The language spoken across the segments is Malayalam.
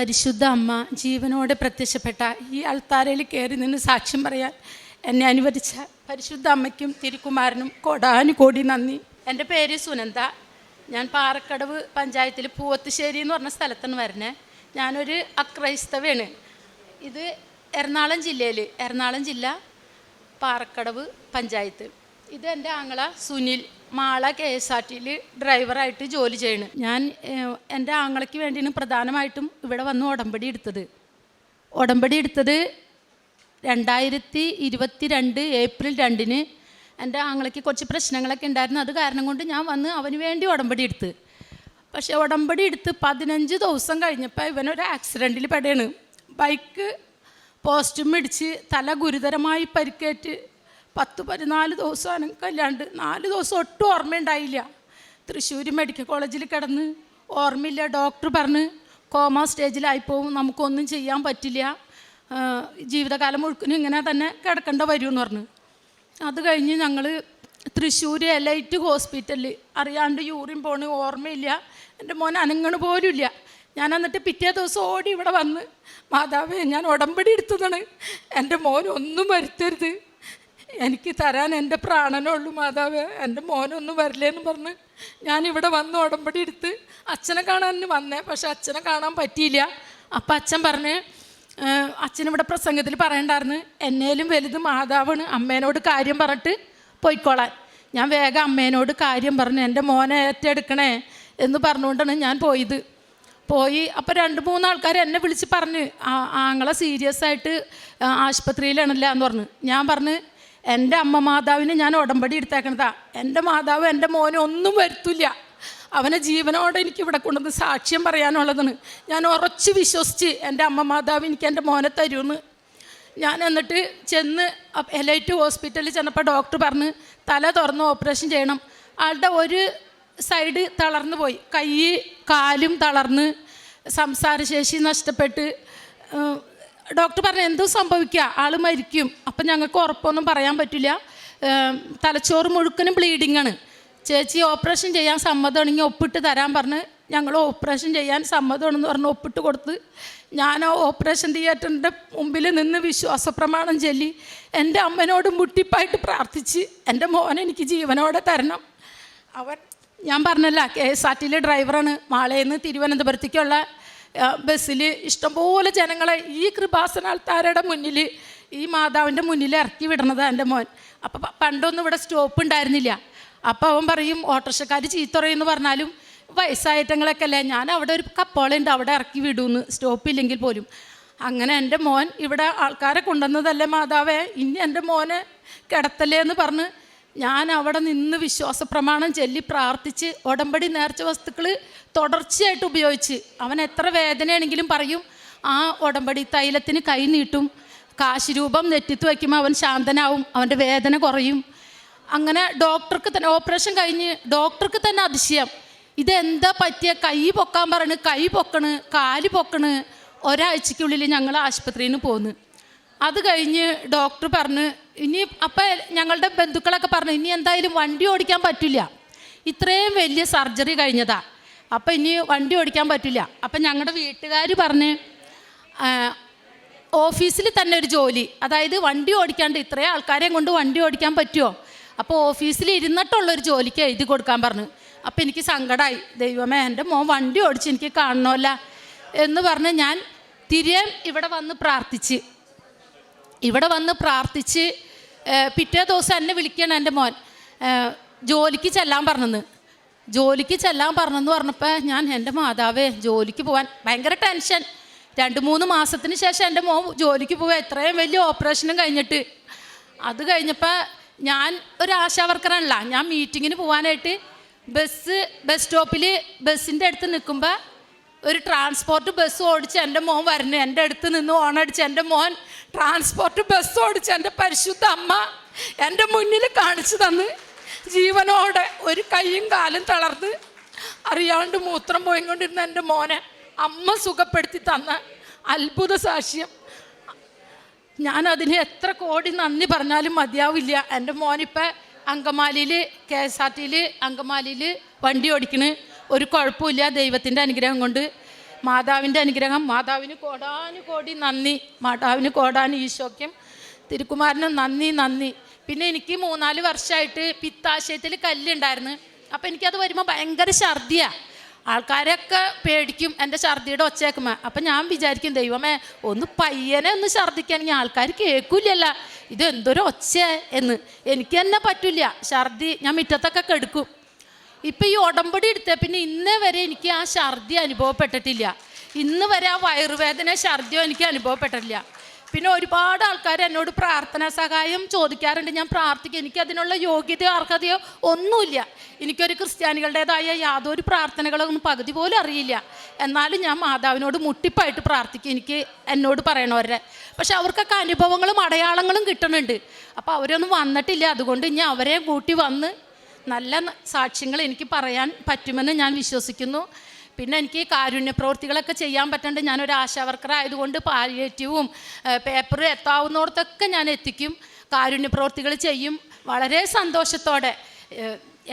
പരിശുദ്ധ അമ്മ ജീവനോടെ പ്രത്യക്ഷപ്പെട്ട ഈ അൾത്താരയിൽ കയറി നിന്ന് സാക്ഷ്യം പറയാൻ എന്നെ അനുവദിച്ച പരിശുദ്ധ അമ്മയ്ക്കും തിരുക്കുമാരനും കോടാനുകോടി നന്ദി. എൻ്റെ പേര് സുനന്ദ. ഞാൻ പാറക്കടവ് പഞ്ചായത്തിൽ പൂവത്തുശ്ശേരി എന്ന് പറഞ്ഞ സ്ഥലത്താണ് വരുന്നത്. ഞാനൊരു അക്രൈസ്തവയാണ്. ഇത് എറണാകുളം ജില്ല പാറക്കടവ് പഞ്ചായത്ത്. ഇത് എൻ്റെ ആങ്ങള സുനിൽ മാള KSRTയിൽ ഡ്രൈവറായിട്ട് ജോലി ചെയ്യണം. ഞാൻ എൻ്റെ ആങ്ങളയ്ക്ക് വേണ്ടിയാണ് പ്രധാനമായിട്ടും ഇവിടെ വന്ന് ഉടമ്പടി എടുത്തത് 2022 ഏപ്രിൽ 2 എൻ്റെ ആങ്ങളയ്ക്ക് കുറച്ച് പ്രശ്നങ്ങളൊക്കെ ഉണ്ടായിരുന്നു. അത് കാരണം കൊണ്ട് ഞാൻ വന്ന് അവന് വേണ്ടി ഉടമ്പടി എടുത്ത്. പക്ഷേ ഉടമ്പടി എടുത്ത് 15 ദിവസം കഴിഞ്ഞപ്പോൾ ഇവനൊരു ആക്സിഡൻറ്റിൽ പെടുകയാണ്. ബൈക്ക് പോസ്റ്റും ഇടിച്ച് തല ഗുരുതരമായി പരിക്കേറ്റ് 10-14 ദിവസം അനക്കല്ലാണ്ട് 4 ദിവസം ഒട്ടും ഓർമ്മയുണ്ടായില്ല. തൃശ്ശൂർ മെഡിക്കൽ കോളേജിൽ കിടന്ന് ഓർമ്മയില്ല. ഡോക്ടർ പറഞ്ഞ് കോമ സ്റ്റേജിലായിപ്പോവും, നമുക്കൊന്നും ചെയ്യാൻ പറ്റില്ല, ജീവിതകാലം മുഴുവനും ഇങ്ങനെ തന്നെ കിടക്കേണ്ട വരുമെന്ന് പറഞ്ഞു. അത് കഴിഞ്ഞ് ഞങ്ങൾ തൃശ്ശൂർ എലൈറ്റ് ഹോസ്പിറ്റലിൽ അറിയാണ്ട് യൂറിൻ പോണ്, ഓർമ്മയില്ല, എൻ്റെ മോൻ അനങ്ങണ പോലുമില്ല. ഞാൻ എന്നിട്ട് പിറ്റേ ദിവസം ഓടി ഇവിടെ വന്ന്, മാതാവേ ഞാൻ ഉടമ്പടി എടുത്തതാണ്, എൻ്റെ മോൻ ഒന്നും വരുത്തരുത്, എനിക്ക് തരാൻ എൻ്റെ പ്രാണനുള്ളൂ മാതാവേ, എൻ്റെ മോനൊന്നും വരില്ലേന്ന് പറഞ്ഞ് ഞാനിവിടെ വന്ന് ഉടമ്പടി എടുത്ത് അച്ഛനെ കാണാൻ വന്നേ. പക്ഷെ അച്ഛനെ കാണാൻ പറ്റിയില്ല. അപ്പം അച്ഛൻ പറഞ്ഞ്, അച്ഛനിവിടെ പ്രസംഗത്തിൽ പറയണ്ടായിരുന്നു, എന്നേലും വലുത് മാതാവാണ്, അമ്മേനോട് കാര്യം പറഞ്ഞിട്ട് പോയിക്കോളാൻ. ഞാൻ വേഗം അമ്മേനോട് കാര്യം പറഞ്ഞു, എൻ്റെ മോനെ ഏറ്റെടുക്കണേ എന്ന് പറഞ്ഞുകൊണ്ടാണ് ഞാൻ പോയി. അപ്പോൾ 2-3 ആൾക്കാർ എന്നെ വിളിച്ച് പറഞ്ഞ്, ആങ്ങളെ സീരിയസ് ആയിട്ട് ആശുപത്രിയിലാണല്ല എന്ന് പറഞ്ഞു. ഞാൻ പറഞ്ഞ്, എൻ്റെ അമ്മ മാതാവിന് ഞാൻ ഉടമ്പടി എടുത്തേക്കണതാ, എൻ്റെ മാതാവ് എൻ്റെ മോനെ ഒന്നും വരുത്തില്ല, അവനെ ജീവനോടെ എനിക്ക് ഇവിടെ കൊണ്ടുവന്ന് സാക്ഷ്യം പറയാനുള്ളതാണ്. ഞാൻ ഉറച്ച് വിശ്വസിച്ച് എൻ്റെ അമ്മ മാതാവ് എനിക്ക് എൻ്റെ മോനെ തരുമെന്ന്. ഞാൻ എന്നിട്ട് ചെന്ന് എലൈറ്റ് ഹോസ്പിറ്റലിൽ ചെന്നപ്പോൾ ഡോക്ടർ പറഞ്ഞ് തല തുറന്ന് ഓപ്പറേഷൻ ചെയ്യണം. ആളുടെ ഒരു സൈഡ് തളർന്നു പോയി, കൈ കാലും തളർന്ന് സംസാരശേഷി നഷ്ടപ്പെട്ട്. ഡോക്ടർ പറഞ്ഞു എന്തോ സംഭവിക്കുക, ആൾ മരിക്കും. അപ്പം ഞങ്ങൾക്ക് ഉറപ്പൊന്നും പറയാൻ പറ്റില്ല, തലച്ചോറ് മുഴുക്കനും ബ്ലീഡിങ്ങാണ്. ചേച്ചി ഓപ്പറേഷൻ ചെയ്യാൻ സമ്മതമാണെങ്കിൽ ഒപ്പിട്ട് തരാൻ പറഞ്ഞ് ഞങ്ങൾ ഓപ്പറേഷൻ ചെയ്യാൻ സമ്മതമാണെന്ന് പറഞ്ഞ് ഒപ്പിട്ട് കൊടുത്ത് ഞാൻ ആ ഓപ്പറേഷൻ തിയേറ്ററിൻ്റെ മുമ്പിൽ നിന്ന് വിശ്വാസപ്രമാണം ചൊല്ലി എൻ്റെ അമ്മനോട് മുട്ടിപ്പായിട്ട് പ്രാർത്ഥിച്ച് എൻ്റെ മോനെ എനിക്ക് ജീവനോടെ തരണം. ഞാൻ പറഞ്ഞല്ല, KSRTയിൽ ഡ്രൈവറാണ്. മാളയിൽ തിരുവനന്തപുരത്തേക്കുള്ള ബസ്സിൽ ഇഷ്ടംപോലെ ജനങ്ങളെ ഈ കൃപാസനാൾത്താരയുടെ മുന്നിൽ, ഈ മാതാവിൻ്റെ മുന്നിൽ ഇറക്കി വിടണതാണ് എൻ്റെ മോൻ. അപ്പോൾ പണ്ടൊന്നും ഇവിടെ സ്റ്റോപ്പ് ഉണ്ടായിരുന്നില്ല. അപ്പോൾ അവൻ പറയും, ഓട്ടോറിക്ഷക്കാർ ചീത്ത പറയുമെന്ന് പറഞ്ഞാലും വയസ്സായിട്ടങ്ങളൊക്കെ അല്ലേ, ഞാൻ അവിടെ ഒരു കപ്പോളുണ്ട്, അവിടെ ഇറക്കി വിടുമെന്ന്, സ്റ്റോപ്പില്ലെങ്കിൽ പോലും. അങ്ങനെ എൻ്റെ മോൻ ഇവിടെ ആൾക്കാരെ കൊണ്ടുവന്നതല്ലേ മാതാവേ, ഇനി എൻ്റെ മോനെ കിടത്തല്ലേ എന്ന് പറഞ്ഞ് ഞാൻ അവിടെ നിന്ന് വിശ്വാസപ്രമാണം ചൊല്ലി പ്രാർത്ഥിച്ച് ഉടമ്പടി നേർച്ച വസ്തുക്കൾ തുടർച്ചയായിട്ട് ഉപയോഗിച്ച്, അവൻ എത്ര വേദനയാണെങ്കിലും പറയും, ആ ഉടമ്പടി തൈലത്തിന് കൈ നീട്ടും, കാശ് രൂപം നെറ്റിത്ത് വയ്ക്കുമ്പോൾ അവൻ ശാന്തനാവും, അവൻ്റെ വേദന കുറയും. അങ്ങനെ ഡോക്ടർക്ക് തന്നെ ഓപ്പറേഷൻ കഴിഞ്ഞ് ഡോക്ടർക്ക് തന്നെ അതിശയം, ഇതെന്താ പറ്റിയ, കൈ പൊക്കാൻ പറയണ്, കൈ പൊക്കണ്, കാല് പൊക്കണ്. ഒരാഴ്ചയ്ക്കുള്ളിൽ ഞങ്ങൾ ആശുപത്രിയിൽ നിന്ന് പോന്നു. അത് കഴിഞ്ഞ് ഡോക്ടർ പറഞ്ഞ് ഇനി, അപ്പം ഞങ്ങളുടെ ബന്ധുക്കളൊക്കെ പറഞ്ഞു ഇനി എന്തായാലും വണ്ടി ഓടിക്കാൻ പറ്റില്ല, ഇത്രയും വലിയ സർജറി കഴിഞ്ഞതാ, അപ്പം ഇനി വണ്ടി ഓടിക്കാൻ പറ്റില്ല. അപ്പം ഞങ്ങളുടെ വീട്ടുകാർ പറഞ്ഞ് ഓഫീസിൽ തന്നെ ഒരു ജോലി, അതായത് വണ്ടി ഓടിക്കാണ്ട് ഇത്രയും ആൾക്കാരെയും കൊണ്ട് വണ്ടി ഓടിക്കാൻ പറ്റുമോ, അപ്പോൾ ഓഫീസിൽ ഇരുന്നിട്ടുള്ളൊരു ജോലിക്ക് എഴുതി കൊടുക്കാൻ പറഞ്ഞു. അപ്പോൾ എനിക്ക് സങ്കടമായി, ദൈവമേ എൻ്റെ മോൻ വണ്ടി ഓടിച്ച് എനിക്ക് കാണണമല്ല എന്ന് പറഞ്ഞ് ഞാൻ തിരികെ ഇവിടെ വന്ന് പ്രാർത്ഥിച്ച് പിറ്റേ ദിവസം എന്നെ വിളിക്കണം എൻ്റെ മോൻ, ജോലിക്ക് ചെല്ലാൻ പറഞ്ഞെന്ന് പറഞ്ഞപ്പോൾ ഞാൻ, എൻ്റെ മാതാവേ ജോലിക്ക് പോകാൻ ഭയങ്കര ടെൻഷൻ. 2-3 മാസത്തിന് ശേഷം എൻ്റെ മോൻ ജോലിക്ക് പോവുക, ഇത്രയും വലിയ ഓപ്പറേഷനും കഴിഞ്ഞിട്ട്. അത് കഴിഞ്ഞപ്പോൾ ഞാൻ ഒരു ആശാവർക്കറാണല്ല, ഞാൻ മീറ്റിങ്ങിന് പോകാനായിട്ട് ബസ് സ്റ്റോപ്പിൽ ബസ്സിൻ്റെ അടുത്ത് നിൽക്കുമ്പോൾ ഒരു ട്രാൻസ്പോർട്ട് ബസ് ഓടിച്ച് എൻ്റെ മോൻ വരുന്നു, എൻ്റെ അടുത്ത് നിന്ന് ഓണടിച്ച് എൻ്റെ മോൻ ട്രാൻസ്പോർട്ട് ബസ് ഓടിച്ച് എൻ്റെ പരിശുദ്ധ അമ്മ എൻ്റെ മുന്നിൽ കാണിച്ചു തന്ന് ജീവനോടെ, ഒരു കൈയും കാലും തളർന്ന് അറിയാണ്ട് മൂത്രം പോയിക്കൊണ്ടിരുന്ന എൻ്റെ മോനെ അമ്മ സുഖപ്പെടുത്തി തന്ന അത്ഭുത സാക്ഷ്യം. ഞാനതിന് എത്ര കോടി നന്ദി പറഞ്ഞാലും മതിയാവില്ല. എൻ്റെ മോനിപ്പോൾ അങ്കമാലിയിൽ KSRTയിൽ അങ്കമാലിയിൽ വണ്ടി ഓടിക്കണ്, ഒരു കുഴപ്പമില്ല, ദൈവത്തിൻ്റെ അനുഗ്രഹം കൊണ്ട്. മാതാവിൻ്റെ അനുഗ്രഹം. മാതാവിന് കോടാനുകോടി നന്ദി. മാതാവിന് കോടാന് ഈശോയ്ക്കും തിരുക്കുമാരനും നന്ദി. പിന്നെ എനിക്ക് 3-4 വർഷമായിട്ട് പിത്താശയത്തിൽ കല്ലുണ്ടായിരുന്നു. അപ്പം എനിക്കത് വരുമ്പോൾ ഭയങ്കര ഛർദിയാണ്. ആൾക്കാരൊക്കെ പേടിക്കും എൻ്റെ ഛർദിയുടെ ഒച്ച കേൾക്കുമ്പോൾ. അപ്പം ഞാൻ വിചാരിക്കും, ദൈവമേ ഒന്ന് പയ്യനെ ഒന്ന് ഛർദിക്കുകയാണെങ്കിൽ ആൾക്കാർ കേൾക്കില്ലല്ല, ഇത് എന്തൊരു ഒച്ച എന്ന്. എനിക്ക് തന്നെ പറ്റില്ല ഛർദി. ഞാൻ മുറ്റത്തൊക്കെ കെടുക്കും. ഇപ്പം ഈ ഉടമ്പടി എടുത്ത പിന്നെ ഇന്നേ വരെ എനിക്ക് ആ ഛർദി അനുഭവപ്പെട്ടിട്ടില്ല. ഇന്ന് വരെ ആ വയറുവേദന ഛർദിയോ എനിക്ക് അനുഭവപ്പെട്ടിട്ടില്ല. പിന്നെ ഒരുപാട് ആൾക്കാർ എന്നോട് പ്രാർത്ഥനാ സഹായം ചോദിക്കാറുണ്ട്. ഞാൻ പ്രാർത്ഥിക്കും. എനിക്കതിനുള്ള യോഗ്യതയോ അർഹതയോ ഒന്നുമില്ല. എനിക്കൊരു ക്രിസ്ത്യാനികളുടേതായ യാതൊരു പ്രാർത്ഥനകളൊന്നും പകുതി പോലും അറിയില്ല. എന്നാലും ഞാൻ മാതാവിനോട് മുട്ടിപ്പായിട്ട് പ്രാർത്ഥിക്കും, എനിക്ക് എന്നോട് പറയണവരെ. പക്ഷെ അവർക്കൊക്കെ അനുഭവങ്ങളും അടയാളങ്ങളും കിട്ടുന്നുണ്ട്. അപ്പോൾ അവരൊന്നും വന്നിട്ടില്ല. അതുകൊണ്ട് ഇനി അവരെ കൂട്ടി വന്ന് നല്ല സാക്ഷ്യങ്ങൾ എനിക്ക് പറയാൻ പറ്റുമെന്ന് ഞാൻ വിശ്വസിക്കുന്നു. പിന്നെ എനിക്ക് കാരുണ്യ പ്രവൃത്തികളൊക്കെ ചെയ്യാൻ പറ്റുന്നുണ്ട്. ഞാനൊരു ആശാ വർക്കർ ആയതുകൊണ്ട് പാലിയേറ്റീവും പേപ്പറും എത്താവുന്നിടത്തൊക്കെ ഞാൻ എത്തിക്കും. കാരുണ്യ പ്രവൃത്തികൾ ചെയ്യും വളരെ സന്തോഷത്തോടെ.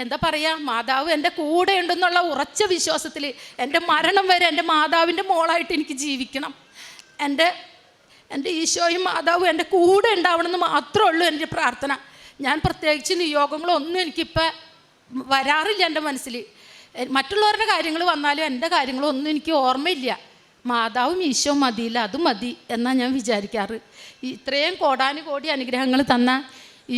എന്താ പറയുക, മാതാവ് എൻ്റെ കൂടെ ഉണ്ടെന്നുള്ള ഉറച്ച വിശ്വാസത്തിൽ എൻ്റെ മരണം വരെ എൻ്റെ മാതാവിൻ്റെ മോളായിട്ട് എനിക്ക് ജീവിക്കണം. എൻ്റെ ഈശോയും മാതാവും എൻ്റെ കൂടെ ഉണ്ടാവണമെന്ന് മാത്രമേ ഉള്ളൂ എൻ്റെ പ്രാർത്ഥന. ഞാൻ പ്രത്യേകിച്ച് നിയോഗങ്ങളൊന്നും എനിക്കിപ്പോൾ വരാറില്ല എൻ്റെ മനസ്സിൽ. മറ്റുള്ളവരുടെ കാര്യങ്ങൾ വന്നാലും എൻ്റെ കാര്യങ്ങളൊന്നും എനിക്ക് ഓർമ്മയില്ല. മാതാവും ഈശോ മതിയില്ല, അത് മതി എന്നാണ് ഞാൻ വിചാരിക്കാറ്. ഇത്രയും കോടാനുകോടി അനുഗ്രഹങ്ങൾ തന്ന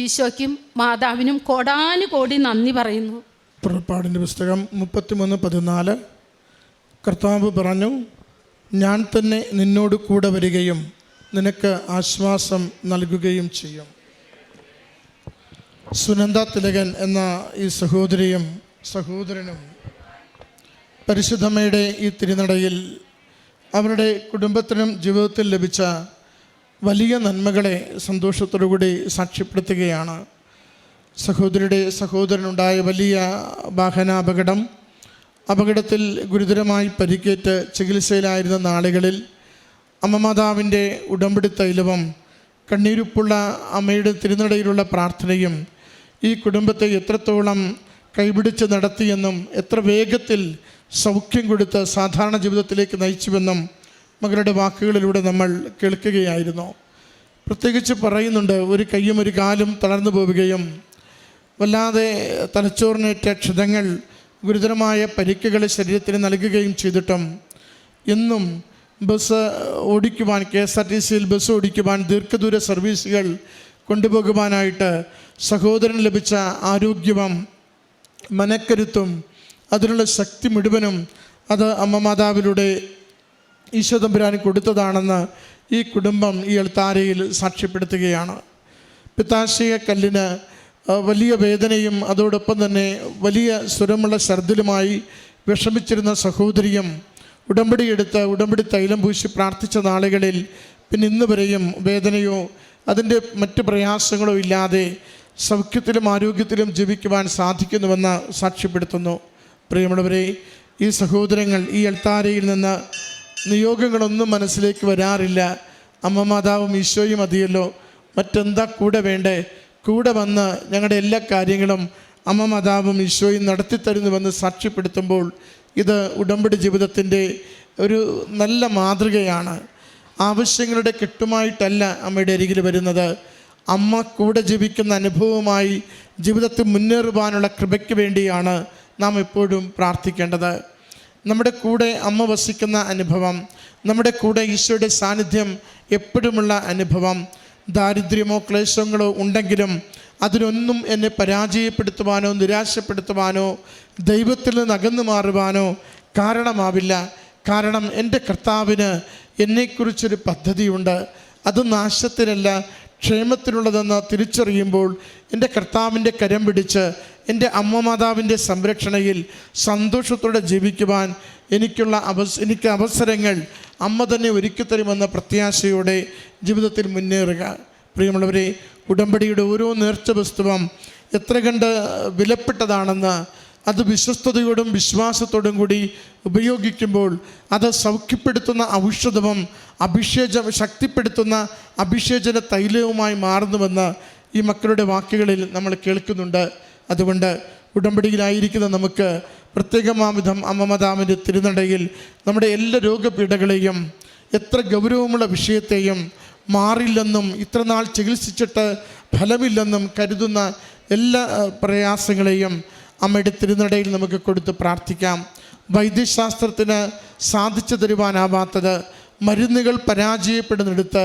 ഈശോയ്ക്കും മാതാവിനും കോടാനുകോടി നന്ദി പറയുന്നു. പുറപ്പാടിൻ്റെ പുസ്തകം 33:14 കർത്താവ് പറഞ്ഞു, ഞാൻ തന്നെ നിന്നോട് കൂടെ വരികയും നിനക്ക് ആശ്വാസം നൽകുകയും ചെയ്യും. സുനന്ദ തിലകൻ എന്ന ഈ സഹോദരിയും സഹോദരനും പരിശുദ്ധമ്മയുടെ ഈ തിരുനടയിൽ അവരുടെ കുടുംബത്തിനും ജീവിതത്തിൽ ലഭിച്ച വലിയ നന്മകളെ സന്തോഷത്തോടുകൂടി സാക്ഷ്യപ്പെടുത്തുകയാണ്. സഹോദരിയുടെ സഹോദരനുണ്ടായ വലിയ അപകടത്തിൽ ഗുരുതരമായി പരിക്കേറ്റ് ചികിത്സയിലായിരുന്ന നാളുകളിൽ അമ്മ മാതാവിൻ്റെ ഉടമ്പടി തൈലവും കണ്ണീരുപ്പുള്ള അമ്മയുടെ തിരുനടയിലുള്ള പ്രാർത്ഥനയും ഈ കുടുംബത്തെ എത്രത്തോളം കൈപിടിച്ച് നടത്തിയെന്നും എത്ര വേഗത്തിൽ സൗഖ്യം കൊടുത്ത് സാധാരണ ജീവിതത്തിലേക്ക് നയിച്ചുവെന്നും മകളുടെ വാക്കുകളിലൂടെ നമ്മൾ കേൾക്കുകയായിരുന്നു. പ്രത്യേകിച്ച് പറയുന്നുണ്ട്, ഒരു കൈയും ഒരു കാലും തളർന്നു പോവുകയും വല്ലാതെ തലച്ചോറിനേറ്റ ക്ഷതങ്ങൾ ഗുരുതരമായ പരിക്കുകൾ ശരീരത്തിന് നൽകുകയും ചെയ്തിട്ടും എന്നും ബസ് ഓടിക്കുവാൻ, KSRTCയിൽ ബസ് ഓടിക്കുവാൻ, ദീർഘദൂര സർവീസുകൾ കൊണ്ടുപോകുവാനായിട്ട് സഹോദരന് ലഭിച്ച ആരോഗ്യവും മനക്കരുത്തും അതിനുള്ള ശക്തി മുഴുവനും അത് അമ്മ മാതാവിലൂടെ ഈശോ തമ്പുരാൻ കൊടുത്തതാണെന്ന് ഈ കുടുംബം ഈ അൾത്താരയിൽ സാക്ഷ്യപ്പെടുത്തുകയാണ്. പിത്താശയ കല്ലിന് വലിയ വേദനയും അതോടൊപ്പം തന്നെ വലിയ സ്വരമുള്ള ഛർദിലുമായി വിഷമിച്ചിരുന്ന സഹോദരിയും ഉടമ്പടി തൈലം പൂശി പ്രാർത്ഥിച്ച നാളുകളിൽ പിന്നെ ഇന്ന് വരെയും വേദനയോ അതിൻ്റെ മറ്റ് പ്രയാസങ്ങളോ ഇല്ലാതെ സൗഖ്യത്തിലും ആരോഗ്യത്തിലും ജീവിക്കുവാൻ സാധിക്കുന്നുവെന്ന് സാക്ഷ്യപ്പെടുത്തുന്നു. പ്രിയമുള്ളവരെ, ഈ സഹോദരങ്ങൾ ഈ അൾത്താരയിൽ നിന്ന് നിയോഗങ്ങളൊന്നും മനസ്സിലേക്ക് വരാറില്ല. അമ്മ മാതാവും ഈശോയും മതിയല്ലോ, മറ്റെന്താ കൂടെ വേണ്ടേ? കൂടെ വന്ന് ഞങ്ങളുടെ എല്ലാ കാര്യങ്ങളും അമ്മ മാതാവും ഈശോയും നടത്തിത്തരുന്നുവെന്ന് സാക്ഷ്യപ്പെടുത്തുമ്പോൾ ഇത് ഉടമ്പടി ജീവിതത്തിൻ്റെ ഒരു നല്ല മാതൃകയാണ്. ആവശ്യങ്ങളുടെ കെട്ടുമായിട്ടല്ല അമ്മയുടെ അരികിൽ വരുന്നത്. അമ്മ കൂടെ ജീവിക്കുന്ന അനുഭവമായി ജീവിതത്തിൽ മുന്നേറുവാനുള്ള കൃപയ്ക്ക് വേണ്ടിയാണ് നാം എപ്പോഴും പ്രാർത്ഥിക്കേണ്ടത്. നമ്മുടെ കൂടെ അമ്മ വസിക്കുന്ന അനുഭവം, നമ്മുടെ കൂടെ ഈശോയുടെ സാന്നിധ്യം എപ്പോഴുമുള്ള അനുഭവം, ദാരിദ്ര്യമോ ക്ലേശങ്ങളോ ഉണ്ടെങ്കിലും അതിനൊന്നും എന്നെ പരാജയപ്പെടുത്തുവാനോ നിരാശപ്പെടുത്തുവാനോ ദൈവത്തിൽ നിന്ന് അകന്നു മാറുവാനോ കാരണമാവില്ല. കാരണം എൻ്റെ കർത്താവിന് എന്നെക്കുറിച്ചൊരു പദ്ധതിയുണ്ട്. അത് നാശത്തിനല്ല, ക്ഷേമത്തിനുള്ളതെന്ന് തിരിച്ചറിയുമ്പോൾ എൻ്റെ കർത്താവിൻ്റെ കരം പിടിച്ച് എൻ്റെ അമ്മ മാതാവിൻ്റെ സംരക്ഷണയിൽ സന്തോഷത്തോടെ ജീവിക്കുവാൻ എനിക്ക് അവസരങ്ങൾ അമ്മ തന്നെ ഒരുക്കിത്തരുമെന്ന പ്രത്യാശയോടെ ജീവിതത്തിൽ മുന്നേറുക. പ്രിയമുള്ളവരെ, ഉടമ്പടിയുടെ ഓരോ നേർച്ച വസ്തുവും എത്ര കണ്ട് വിലപ്പെട്ടതാണെന്ന് അത് വിശ്വസ്തയോടും വിശ്വാസത്തോടും കൂടി ഉപയോഗിക്കുമ്പോൾ അത് സൗഖ്യപ്പെടുത്തുന്ന ഔഷധവും ശക്തിപ്പെടുത്തുന്ന അഭിഷേചന തൈലവുമായി മാറുന്നുവെന്ന് ഈ മക്കളുടെ വാക്കുകളിൽ നമ്മൾ കേൾക്കുന്നുണ്ട്. അതുകൊണ്ട് ഉടമ്പടിയിലായിരിക്കുന്ന നമുക്ക് പ്രത്യേകമാവിധം അമ്മ മാതാവിൻ്റെ തിരുനടയിൽ നമ്മുടെ എല്ലാ രോഗപീഠകളെയും, എത്ര ഗൗരവമുള്ള വിഷയത്തെയും, മാറില്ലെന്നും ഇത്രനാൾ ചികിത്സിച്ചിട്ട് ഫലമില്ലെന്നും കരുതുന്ന എല്ലാ പ്രയാസങ്ങളെയും അമ്മയുടെ തിരുനടയിൽ നമുക്ക് കൊടുത്ത് പ്രാർത്ഥിക്കാം. വൈദ്യശാസ്ത്രത്തിന് സാധിച്ചു തരുവാനാവാത്തത്, മരുന്നുകൾ പരാജയപ്പെടുന്നിടത്ത്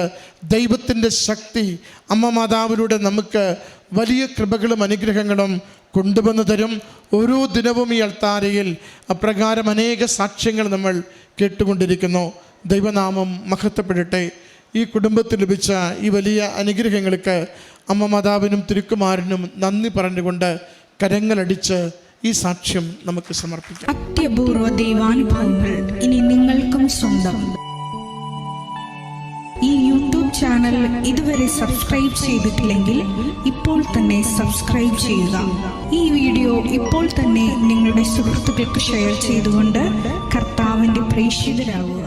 ദൈവത്തിൻ്റെ ശക്തി അമ്മ മാതാവിലൂടെ നമുക്ക് വലിയ കൃപകളും അനുഗ്രഹങ്ങളും കൊണ്ടുവന്നു തരും. ഓരോ ദിനവും ഈ അൾത്താരയിൽ അപ്രകാരം അനേക സാക്ഷ്യങ്ങൾ നമ്മൾ കേട്ടുകൊണ്ടിരിക്കുന്നു. ദൈവനാമം മഹത്വപ്പെടട്ടെ. ഈ കുടുംബത്തിൽ ലഭിച്ച ഈ വലിയ അനുഗ്രഹങ്ങൾക്ക് അമ്മ മാതാവിനും തിരുക്കുമാരനും നന്ദി പറഞ്ഞുകൊണ്ട് കരങ്ങളടിച്ച് ഈ സാക്ഷ്യം നമുക്ക് സമർപ്പിക്കാം. അത്യപൂർവ ദൈവാനുഭവങ്ങൾ ഇനി നിങ്ങൾക്കും സ്വന്തം. ഈ യൂട്യൂബ് ചാനൽ ഇതുവരെ സബ്സ്ക്രൈബ് ചെയ്തിട്ടില്ലെങ്കിൽ ഇപ്പോൾ തന്നെ സബ്സ്ക്രൈബ് ചെയ്യുക. ഈ വീഡിയോ ഇപ്പോൾ തന്നെ നിങ്ങളുടെ സുഹൃത്തുക്കൾക്ക് ഷെയർ ചെയ്തുകൊണ്ട് കർത്താവിൻ്റെ പ്രേക്ഷിതരാകുക.